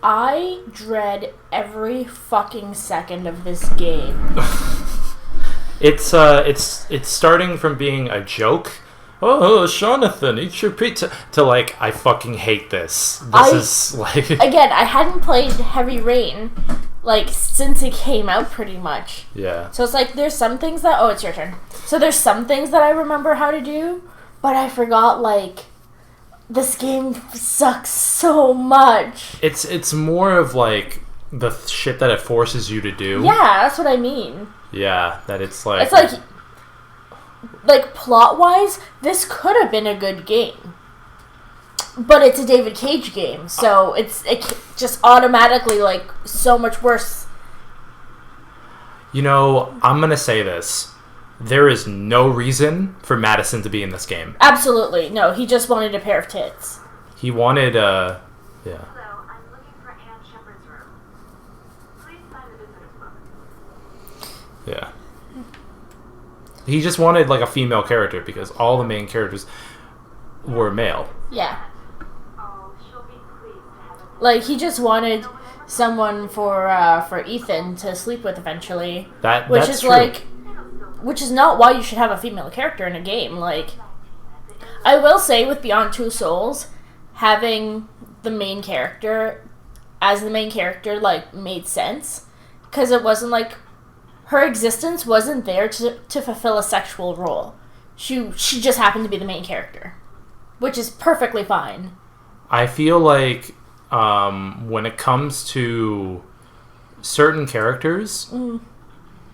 I dread every fucking second of this game. It's starting from being a joke. Oh, Jonathan, eat your pizza. To like, I fucking hate this. This is like... Again, I hadn't played Heavy Rain, like, since it came out pretty much. Yeah. So it's like, there's some things that... Oh, it's your turn. So there's some things that I remember how to do, but I forgot, like... This game sucks so much. It's more of like the shit that it forces you to do. Yeah, that's what I mean. Yeah, that it's like... It's like plot-wise, this could have been a good game. But it's a David Cage game, so it just automatically, like, so much worse. You know, I'm gonna say this. There is no reason for Madison to be in this game. Absolutely. No, he just wanted a pair of tits. He wanted, yeah. Hello, I'm looking for Anne Shepard's room. Please find the visitor's book. Yeah. He just wanted, like, a female character because all the main characters were male. Yeah. Oh, she'll be pleased to have a... Like, he just wanted someone for Ethan to sleep with eventually. That's is true. like... Which is not why you should have a female character in a game. Like, I will say with Beyond Two Souls, having the main character as the main character, like, made sense. Because it wasn't like... Her existence wasn't there to fulfill a sexual role. She just happened to be the main character. Which is perfectly fine. I feel like when it comes to certain characters...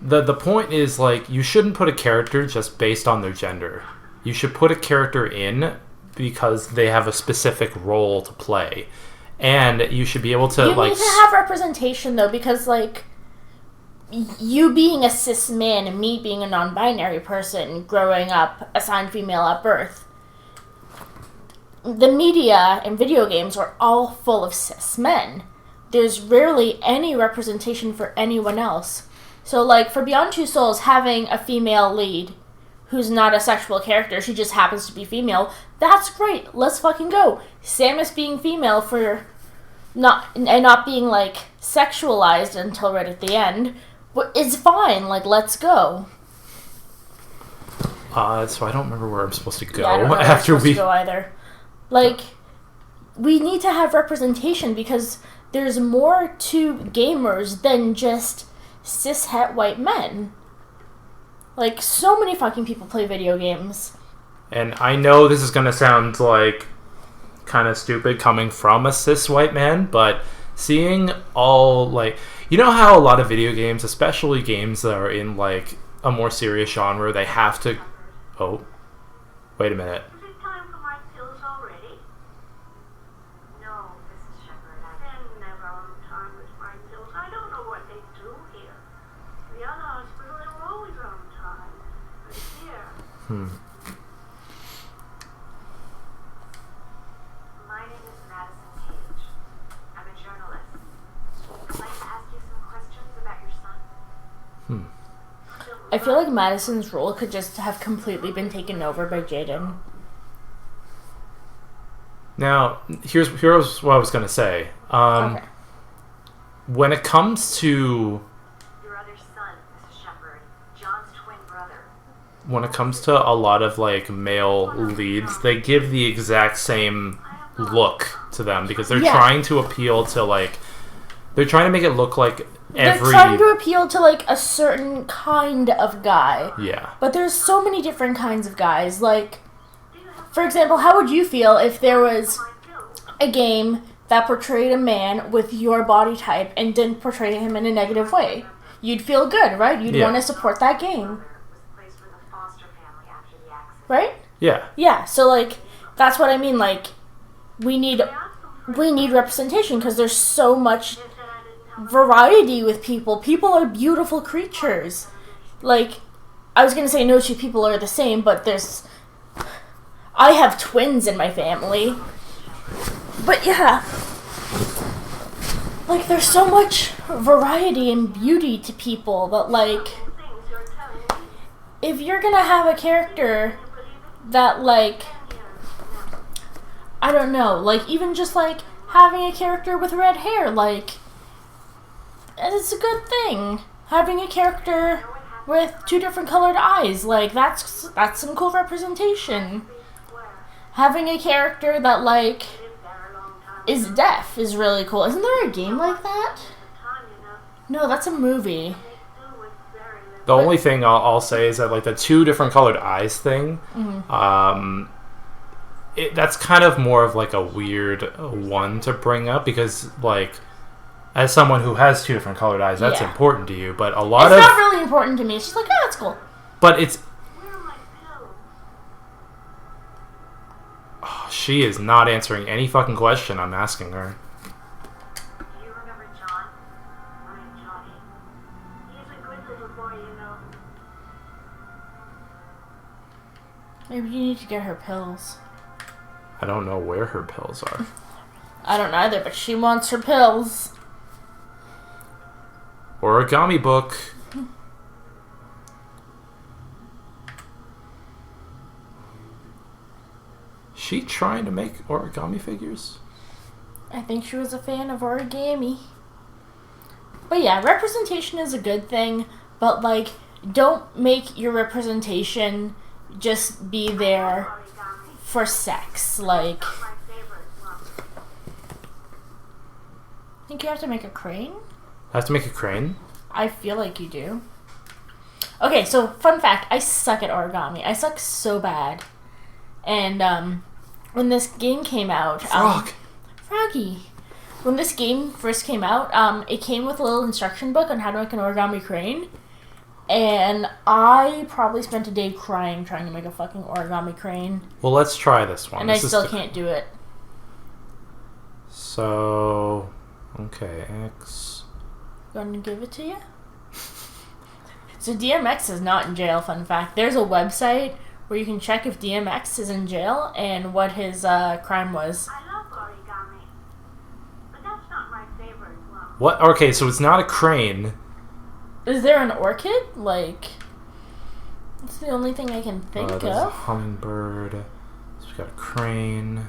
The point is, like, you shouldn't put a character just based on their gender. You should put a character in because they have a specific role to play. And you should be able to, You need to have representation, though, because, like, you being a cis man and me being a non-binary person growing up assigned female at birth, the media and video games are all full of cis men. There's rarely any representation for anyone else. So, like, for Beyond Two Souls, having a female lead who's not a sexual character, she just happens to be female, that's great. Let's fucking go. Samus being female for not being, like, sexualized until right at the end is fine. Like, let's go. So I don't remember where I'm supposed to go Yeah, I don't know where after I'm supposed to go either. Like, we need to have representation because there's more to gamers than just cis-het white men. Like, so many fucking people play video games. And I know this is going to sound, like, kind of stupid coming from a cis white man, but seeing all, like... You know how a lot of video games, especially games that are in, like, a more serious genre, they have to... Oh. Wait a minute. Is it time for my pills already? No, Mrs. Shepard, I'm never on time with my pills. I don't know what they do here. The other hospital, they were always on time. But here... My name is Madison Cage. I'm a journalist. I'd like to ask you some questions about your son. I feel like Madison's role could just have completely been taken over by Jaden. Now, here's what I was going to say. Okay. When it comes to... Your other son, Mrs. Shepard, John's twin brother. When it comes to a lot of, like, male leads, they give the exact same look to them because they're trying to appeal to, like... They're trying to make it look like They're trying to appeal to, like, a certain kind of guy. Yeah. But there's so many different kinds of guys. Like, for example, how would you feel if there was a game that portrayed a man with your body type and didn't portray him in a negative way? You'd feel good, right? You'd want to support that game. Right? Yeah. Yeah, so, like, that's what I mean. Like, we need representation because there's so much variety with people. People are beautiful creatures. Like, I was gonna say no two people are the same, but I have twins in my family. But yeah, like, there's so much variety and beauty to people that, like, if you're gonna have a character that, like, I don't know, like, even just, like, having a character with red hair. Like, it's a good thing. Having a character with 2 different colored eyes, like, that's some cool representation. Having a character that, like, is deaf is really cool. Isn't there a game like that? No, that's a movie. The only thing I'll say is that, like, the 2 different colored eyes thing, that's kind of more of, like, a weird one to bring up because, like, as someone who has 2 different colored eyes, that's important to you. But a lot it's not really important to me. It's just like, oh, that's cool. But it's... Where are my pills? Oh, she is not answering any fucking question I'm asking her. Do you remember John? My Johnny. He's a good little boy, you know. Maybe you need to get her pills. I don't know where her pills are. I don't either, but she wants her pills. Origami book. She trying to make origami figures? I think she was a fan of origami. But yeah, representation is a good thing, but like, don't make your representation just be there Origami. for sex. Like, My favorite one. I think you have to make a crane? I have to make a crane? I feel like you do. Okay, so fun fact, I suck at origami. I suck so bad. And when this game came out, Froggy. When this game first came out, it came with a little instruction book on how to make an origami crane. And I probably spent a day crying trying to make a fucking origami crane. Well, let's try this one. And this I still can't do it. So, okay, X. Gonna give it to you? So DMX is not in jail, fun fact. There's a website where you can check if DMX is in jail and what his crime was. I love origami. But that's not my favorite one. What? Okay, so it's not a crane. Is there an orchid? Like, that's the only thing I can think There's a of. hummingbird. So we got a crane.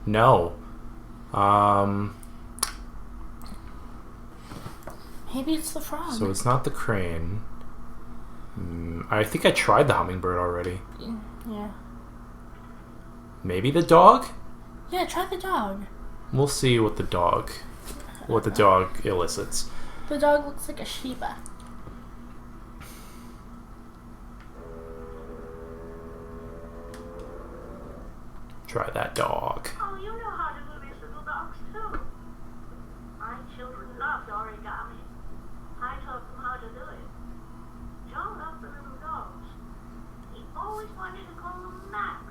No. Maybe it's the frog. So it's not the crane. I think I tried the hummingbird already. Yeah. Maybe the dog? Yeah, try the dog. We'll see what the dog elicits. The dog looks like a Shiba. Try that dog. Oh, you know how to do these little dogs too. My children loved origami. I taught them how to do it. John loved the little dogs. He always wanted to call them Max.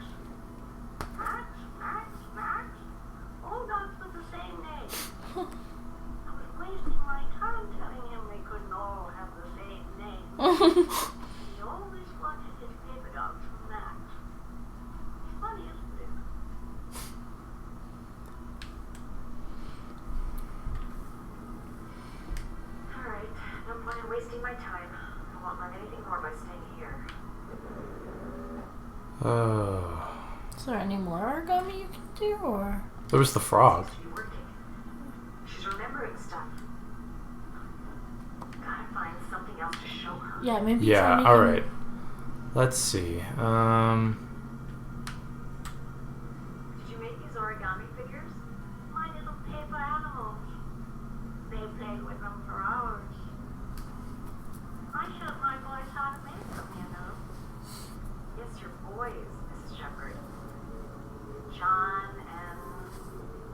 Max, Max, Max. All dogs with the same name. I was wasting my time telling him they couldn't all have the same name. He always wanted his paper dogs from Max. It's funny, isn't it? Alright, no point in wasting my time. I won't learn anything more by staying here. Is there any more origami you can do, or? There was the frog. Seems to be working. She's remembering stuff. Gotta find something else to show her. Yeah, maybe. Yeah, try making- alright. Let's see. Did you make these origami figures? My little paper animals. They played with them for hours. I showed my boys how to make them, you know. Yes, your boys, Mrs. Shepherd. John and...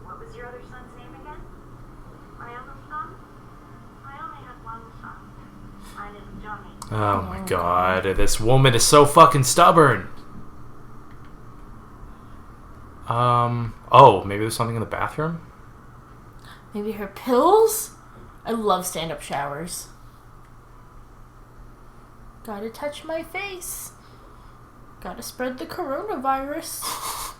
what was your other son's name again? My other son? I only had one son. My little Johnny. Oh my god, this woman is so fucking stubborn. Oh, maybe there's something in the bathroom? Maybe her pills? I love stand-up showers. Gotta touch my face. Gotta spread the coronavirus.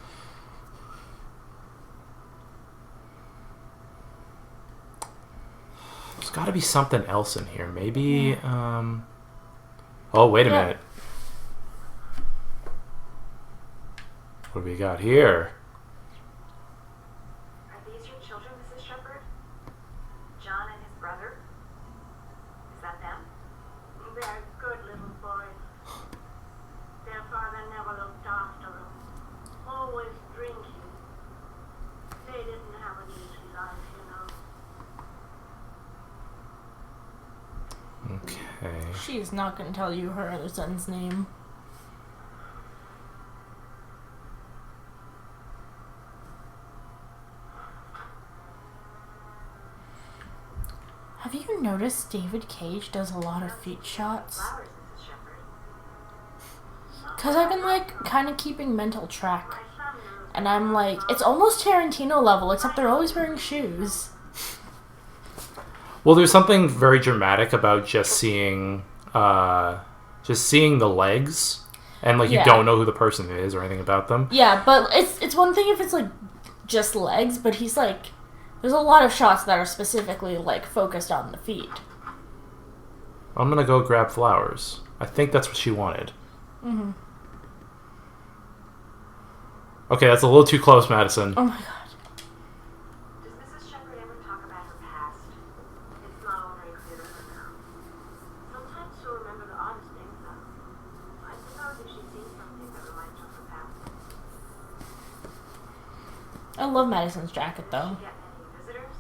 There's gotta be something else in here. Maybe, Oh, wait a Yeah. minute. What do we got here? Are these your children? Okay. She's not going to tell you her other son's name. Have you noticed David Cage does a lot of feet shots? Flowers, Mrs. Shepherd. Because I've been, like, kind of keeping mental track. And I'm like, it's almost Tarantino level, except they're always wearing shoes. Well, there's something very dramatic about just seeing the legs, and like you Yeah. don't know who the person is or anything about them. Yeah, but it's one thing if it's, like, just legs, but he's, like... There's a lot of shots that are specifically, like, focused on the feet. I'm gonna go grab flowers. I think that's what she wanted. Mm-hmm. Okay, that's a little too close, Madison. Oh my god. Does Mrs. Shepherd ever talk about her past? It's not all very clear to her now. Sometimes she'll remember the oddest things, though. I suppose if she's seen something that reminds her of her past. I love Madison's jacket, though. Get many visitors?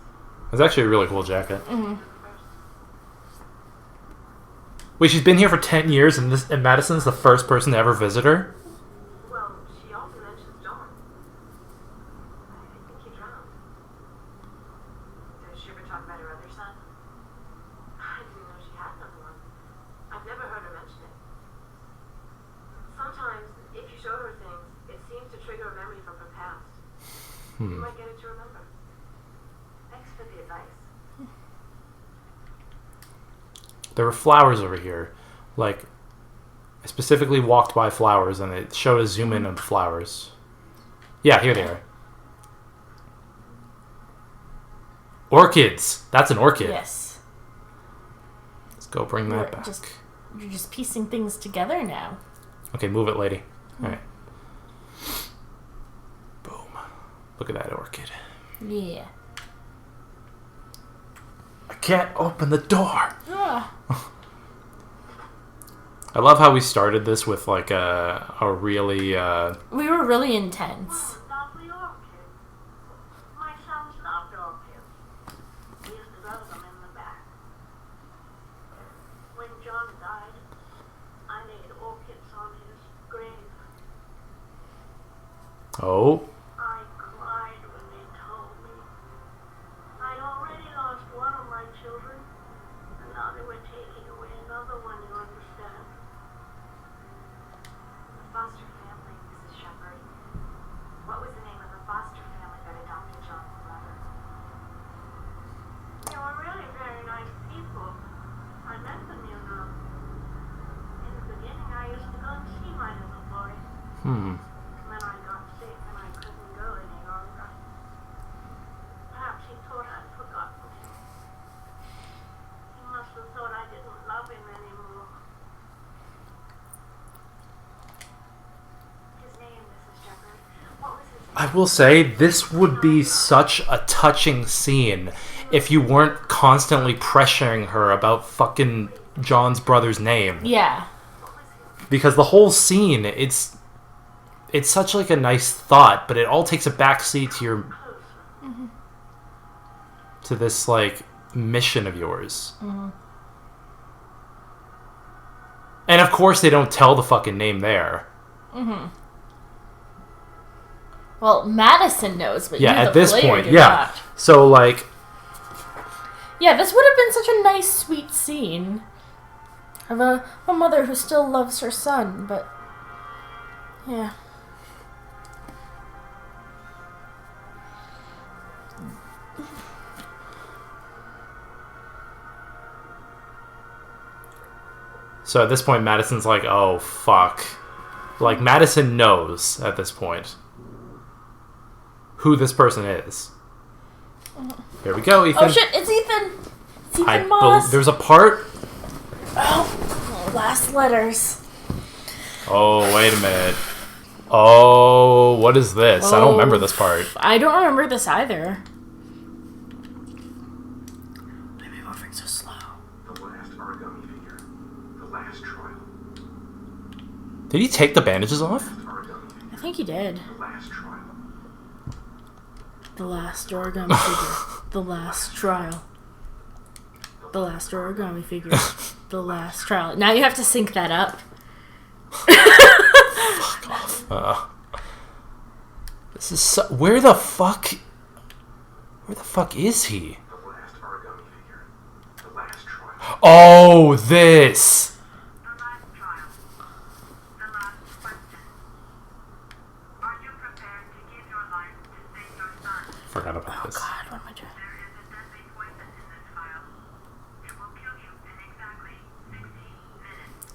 It's actually a really cool jacket. Mm-hmm. Wait, she's been here for 10 years, and Madison's the first person to ever visit her? Well, she often mentions John. I think he drowned. Does she ever talk about her other son? I didn't know she had another one. I've never heard her mention it. Sometimes, if you show her things, it seems to trigger a memory from her past. You might get her to remember. Thanks for the advice. There were flowers over here. Like, I specifically walked by flowers, and it showed a zoom in on the flowers. Yeah, here they are. Orchids! That's an orchid. Yes. Let's go bring that You're back. You're just piecing things together now. Okay, move it, lady. Alright. Boom. Look at that orchid. Yeah. I can't open the door! Ah. I love how we started this with like a really We were really intense. Lovely orchids. My sons loved orchids. We used to grow them in the back. When John died, I made orchids on his grave. oh, I cried when they told me. I'd already lost one of my children, and now they were taking away another one, you understand. The foster family, Mrs. Shepherd. What was the name of the foster family that adopted John's brother? They were really very nice people. I met them, you know. In the beginning, I used to go and see my little boy. Then I got sick and I couldn't go any longer. Perhaps he thought I'd forgotten him. He must have thought I didn't love him anymore. His name, Mrs. Shepherd. What was his name? I will say this would be such a touching scene if you weren't constantly pressuring her about fucking John's brother's name. Yeah. Because the whole scene, it's such like a nice thought, but it all takes a backseat to your to this like mission of yours. And of course they don't tell the fucking name there. Well, Madison knows, but Yeah, you, at the this player, point, do yeah. not. So like Yeah, this would have been such a nice, sweet scene of a mother who still loves her son, but yeah. so at this point Madison's like, "Oh fuck." Like Madison knows at this point who this person is. Here we go, Ethan. Oh shit, it's Ethan! It's Ethan Moss! There's a part. Oh, last letters. Oh, wait a minute. Oh, what is this? I don't remember this part. I don't remember this either. Why am I moving so slow? The last origami figure. The last trial. Did he take the bandages off? Origami figure. I think he did. The last trial. The last origami figure. The last trial. The The last origami figure. The last trial. Now you have to sync that up. This is where the fuck is he? The last origami figure. The last trial. Oh, this. The last trial. The last question. Are you prepared to give your life to save your son? Forgot about this. God, what am I doing? There is a deadly poison in this vial. It will kill you in exactly 60 minutes.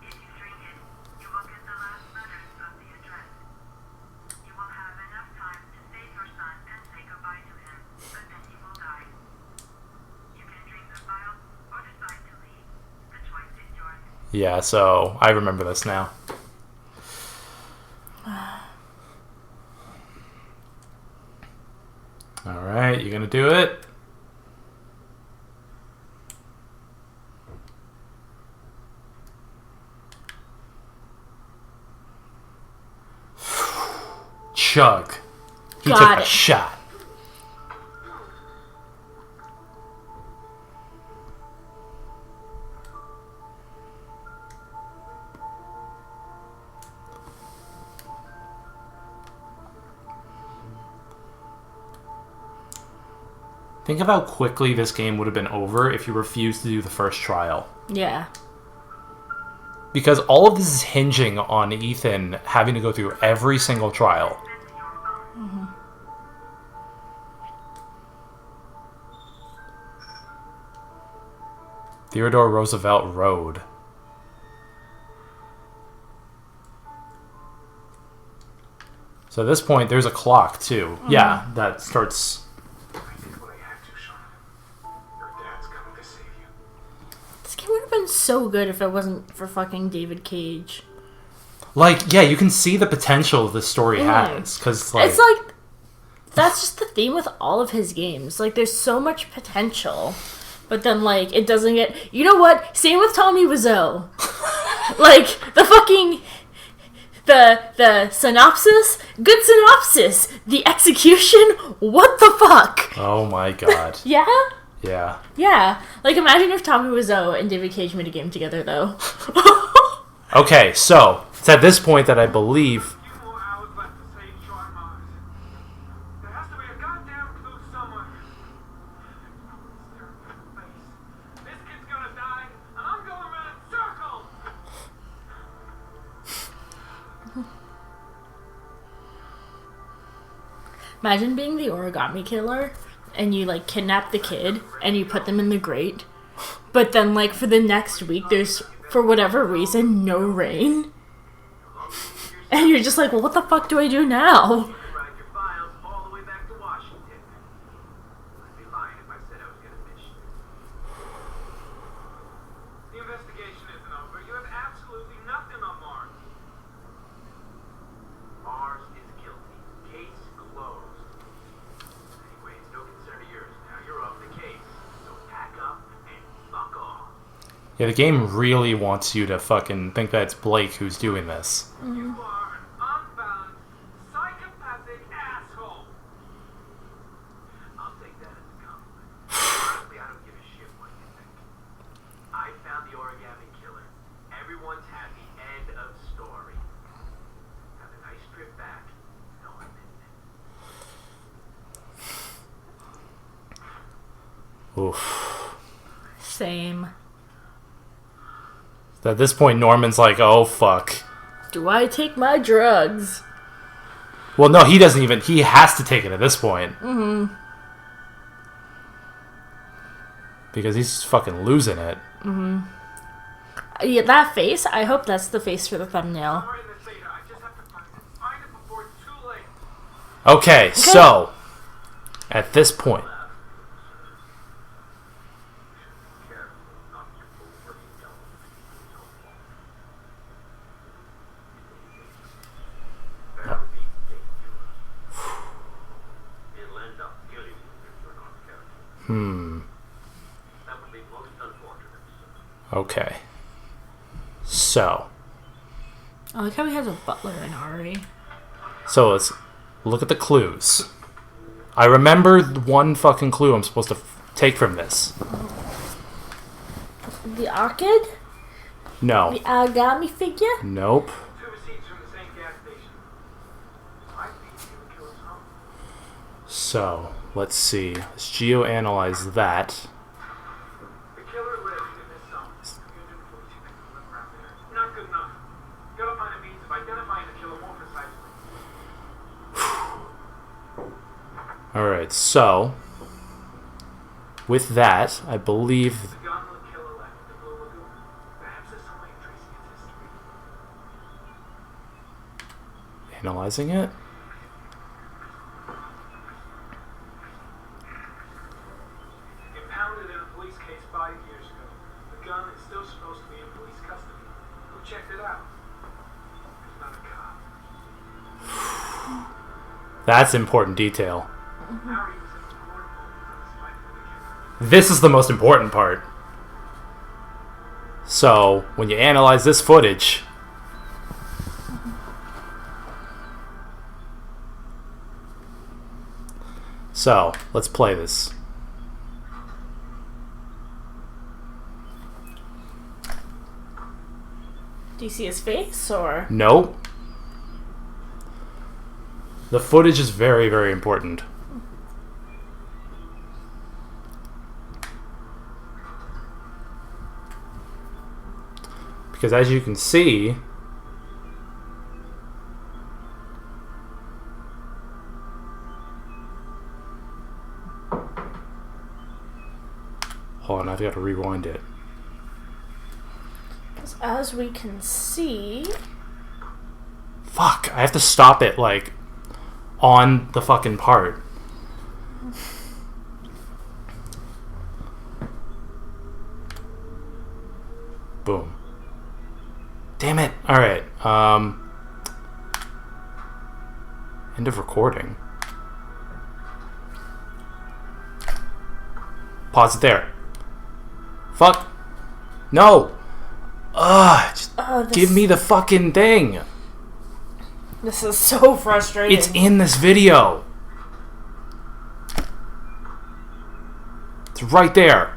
If you drink it, you will get the last letters of the address. You will have enough time to save your son and say goodbye to him, but then he will die. You can drink the vial or decide to leave. The choice is yours. Yeah, so I remember this now. All right, you gonna do it? Chug. He Got took a it. shot. Think of how quickly this game would have been over if you refused to do the first trial. Yeah. Because all of this is hinging on Ethan having to go through every single trial. Theodore Roosevelt Road. So at this point, there's a clock, too. Yeah, that starts... I did what I had to, Sean. Your dad's coming to save you. This game would have been so good if it wasn't for fucking David Cage. Like, yeah, you can see the potential this story has. Because, like... It's like, that's just the theme with all of his games. Like, there's so much potential, but then, like, it doesn't get... You know what? Same with Tommy Wiseau. Like, the fucking... The synopsis? Good synopsis. The execution? What the fuck? Oh my god. Yeah? Yeah. Yeah. Like, imagine if Tommy Wiseau and David Cage made a game together, though. Okay, so, it's at this point that I believe... Few more hours left to save Sean Mars. There has to be a goddamn clue somewhere. Stare at my face. This kid's gonna die, and I'm going around in circles. Imagine being the origami killer and you like kidnap the kid and you put them in the grate, but then like for the next week there's for whatever reason no rain, and you're just like, well, what the fuck do I do now? Ride your files all the way back to Washington. I'd be lying if I said I was gonna miss you. The investigation isn't over. You have absolutely nothing on Mars. Mars is guilty. Case closed. Anyway, it's no concern of yours now. You're off the case. So pack up and fuck off. Yeah, the game really wants you to fucking think that it's Blake who's doing this. You are an unbalanced, psychopathic asshole. I'll take that as a compliment. Honestly, I don't give a shit what you think. I found the origami killer. Everyone's happy. End of story. Have a nice trip back. No, I meant it. Oof. Same. At this point, Norman's like, oh, fuck. Do I take my drugs? Well, no, he doesn't even... He has to take it at this point. Mm-hmm. Because he's fucking losing it. Mm-hmm. Yeah, that face, I hope that's the face for the thumbnail. Somewhere in this data, I just have to find it before it's too late. Okay, so... At this point... That would be most unfortunate. Okay. So... I like how he has a butler in Ari. So let's look at the clues. I remember one fucking clue I'm supposed to take from this. The orchid? No. The origami figure? Nope. Two receipts from the same gas station. Might be the killer's home. So, let's see. Let's geoanalyze that. The killer lived in this zone. 342 people live around there. Not good enough. Gotta find a means of identifying the killer more precisely. Alright, so with that, I believe The gun the killer left in the Blue Lagoon. Perhaps there's some way of tracing its history. analyzing it. Impounded in a police case 5 years ago. The gun is still supposed to be in police custody. Who checked it out? It's not a cop. That's important detail. Harry was in the court for this fight for the killer. This is the most important part. So, when you analyze this footage, so let's play this. Do you see his face or? Nope. The footage is very, very important. Because as you can see, hold on, I've got to rewind it. As we can see, Fuck, I have to stop it, like, on the fucking part. Boom. Damn it. Alright, end of recording. Pause it there. Fuck. No! Ugh, just give me the fucking thing. this is so frustrating. It's in this video. It's right there.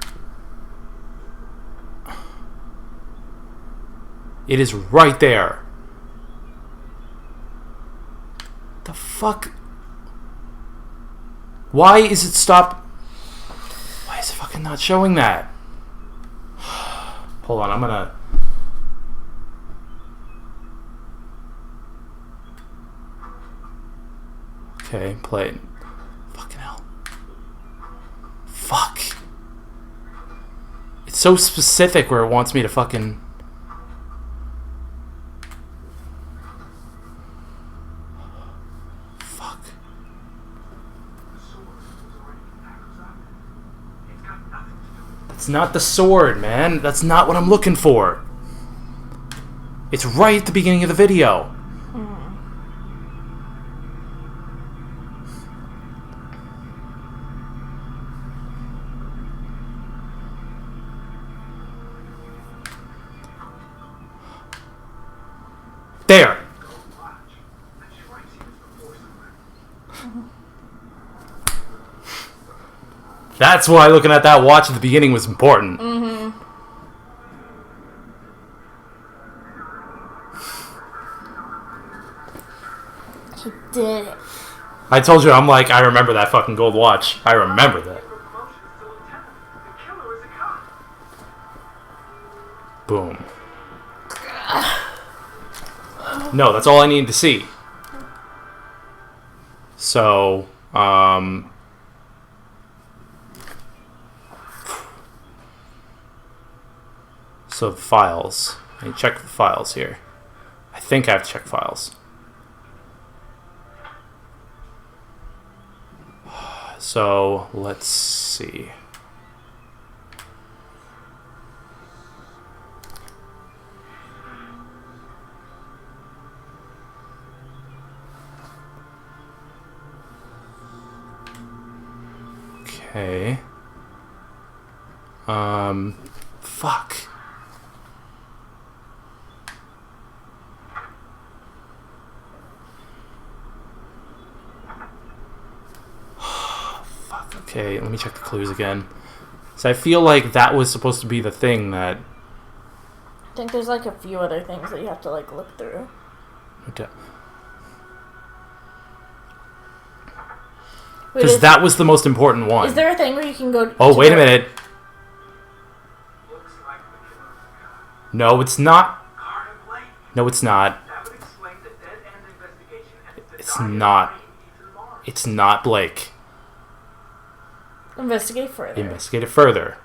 It is right there. The fuck? Why is it stopped? Why is it fucking not showing that? Hold on, I'm gonna... Okay, play it. Fucking hell. Fuck. It's so specific where it wants me to fucking... Fuck. It's not the sword, man. That's not what I'm looking for. It's right at the beginning of the video. There. That's why looking at that watch at the beginning was important. He did it. I told you, I'm like, I remember that fucking gold watch. I remember that. For promotion to lieutenant. The killer is a cop. Boom. No, that's all I need to see. So, so files. I check the files here. I think I have to check files. So, let's see. Okay. Fuck. Fuck, okay, let me check the clues again. So I feel like that was supposed to be the thing that... I think there's like a few other things that you have to like look through. Okay. Wait, Because that was the most important one. is there a thing where you can go... Oh, to wait a the- minute. Looks like the killer's a cop. No, it's not. Carter Blake. No, it's not. That would explain the dead end investigation and the It's dying not. brain Ethan Mars. It's not Blake. Investigate further. Investigate it further.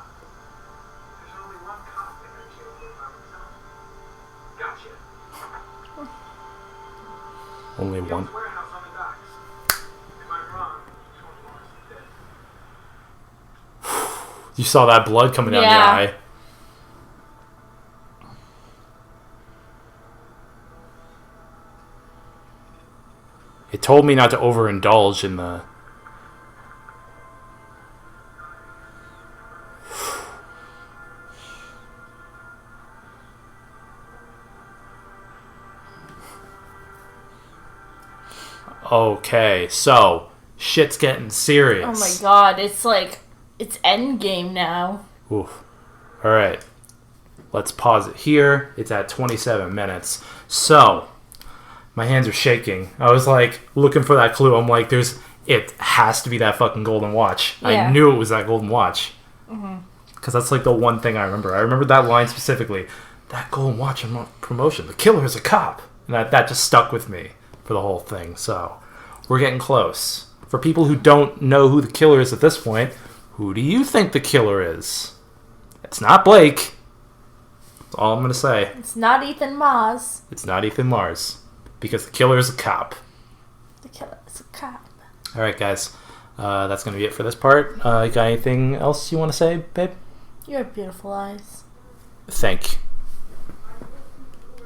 There's only one cop in that jail by himself. Gotcha. Only He one. owns warehouse on the docks. Am I wrong? Sean Morris is dead. You saw that blood coming down Yeah. your eye. It told me not to overindulge in the... Okay, so shit's getting serious. Oh my god, it's like... It's endgame now. Oof. All right. Let's pause it here. It's at 27 minutes. So, my hands are shaking. I was like looking for that clue. I'm like, it has to be that fucking golden watch. Yeah. I knew it was that golden watch. Because that's like the one thing I remember. I remember that line specifically. That golden watch promotion. The killer is a cop. And that just stuck with me for the whole thing. So, we're getting close. For people who don't know who the killer is at this point, who do you think the killer is? It's not Blake. That's all I'm going to say. It's not Ethan Mars. It's not Ethan Mars. Because the killer is a cop. The killer is a cop. Alright, guys. That's going to be it for this part. You got anything else you want to say, babe? You have beautiful eyes. Thank you.